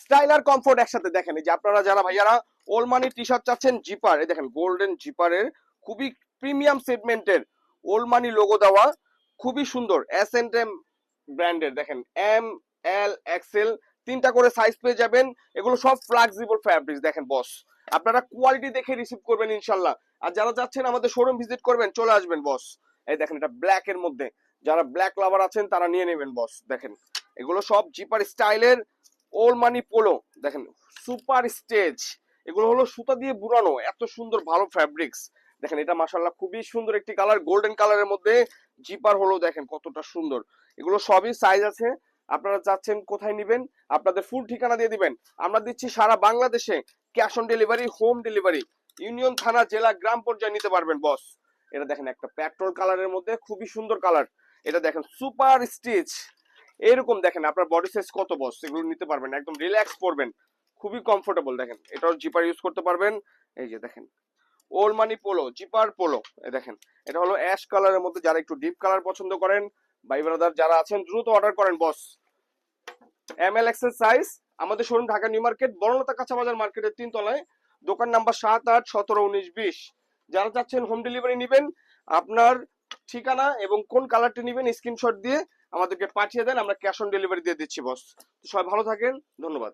Style আর comfort একসাথে দেখেন। এই যে আপনারা যারা ভাইয়ারা ওলমানি টি শার্ট চাচ্ছেন, জিপার এই দেখেন গোল্ডেন জিপারের খুবই প্রিমিয়াম সেগমেন্টের ওলমানি লোগো দেওয়া, খুবই সুন্দর এস এন্ড এম ব্র্যান্ডের। দেখেন এম, এল, এক্সেল তিনটা করে সাইজ পেয়ে যাবেন। এগুলো সব ফ্লেক্সিবল ফ্যাব্রিক্স। দেখেন বস, আপনারা কোয়ালিটি দেখে রিসিভ করবেন ইনশাল্লাহ। আর যারা যাচ্ছেন আমাদের শোরুম ভিজিট করবেন, চলে আসবেন বস। এই দেখেন এটা ব্ল্যাক এর মধ্যে, যারা ব্ল্যাক লাভার আছেন তারা নিয়ে নেবেন বস। দেখেন এগুলো সব জিপার স্টাইলের ওল্ড মানি পোলো। দেখেন সুপার স্টেজ, এগুলো হলো সুতা দিয়ে বুড়ানো, এত সুন্দর ভালো ফ্যাব্রিক্স। দেখেন এটা মাশাআল্লাহ খুবই সুন্দর একটি কালার, গোল্ডেন কালারের মধ্যে জিপার হলো, দেখেন কতটা সুন্দর। এগুলো সবই সাইজ আছে, আপনারা চাচ্ছেন কোথায় নেবেন আপনাদের ফুল ঠিকানা দিয়ে দিবেন। আমরা দিচ্ছি সারা বাংলাদেশে cash on delivery, home delivery. Union, থানা, জেলা, গ্রাম পর্যায়ে নিতে পারবেন বস। এটা দেখেন একটা পেট্রোল কালারের মধ্যে খুবই সুন্দর কালার। এটা দেখেন সুপার স্টিচ, এরকম দেখেন আপনার বডি সাইজ কত বস, এগুলো নিতে পারবেন, একদম রিল্যাক্স পরবেন, খুবই কমফোর্টেবল। দেখেন এটাও জিপার ইউজ করতে পারবেন। এই যে দেখেন ওল্ড মানি পোলো, জিপার পোলো। এই দেখেন এটা হলো অ্যাশ কালারের মধ্যে, যারা একটু ডিপ কালার পছন্দ করেন ভাই ব্রাদার যারা আছেন দ্রুত অর্ডার করেন boss. M L XL size. আমাদের শোরুম ঢাকা নিউ মার্কেট, বড়লতা কাঁচা বাজার মার্কেটের 3 তলায়, দোকান নাম্বার 7, 8, 17, 19, 20। যারা চাচ্ছেন হোম ডেলিভারি নেবেন, আপনার ঠিকানা এবং কোন কালারটি নেবেন স্ক্রিনশট দিয়ে আমাদেরকে পাঠিয়ে দেন, আমরা ক্যাশ অন ডেলিভারি দিয়ে দিচ্ছি বস। তো সবাই ভালো থাকেন, ধন্যবাদ।